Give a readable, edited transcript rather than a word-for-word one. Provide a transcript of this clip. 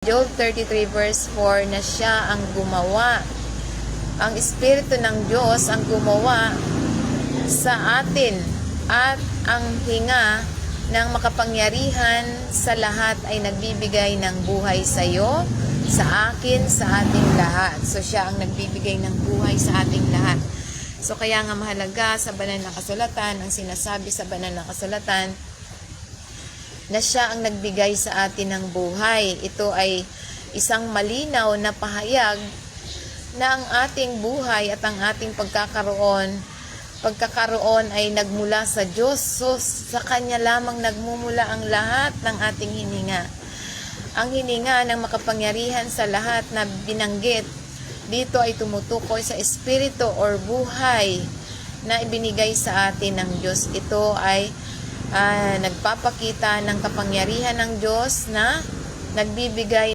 Job 33 verse 4 na siya ang gumawa. Ang Espiritu ng Diyos ang gumawa sa atin at ang hinga ng makapangyarihan sa lahat ay nagbibigay ng buhay sa iyo, sa akin, sa ating lahat. So siya ang nagbibigay ng buhay sa ating lahat. So kaya nga mahalaga sa banal na kasulatan, ang sinasabi sa banal na kasulatan, na siya ang nagbigay sa atin ng buhay. Ito ay isang malinaw na pahayag na ang ating buhay at ang ating pagkakaroon ay nagmula sa Diyos. So, sa Kanya lamang nagmumula ang lahat ng ating hininga. Ang hininga ng makapangyarihan sa lahat na binanggit dito ay tumutukoy sa espiritu or buhay na ibinigay sa atin ng Diyos. Ito ay nagpapakita ng kapangyarihan ng Diyos na nagbibigay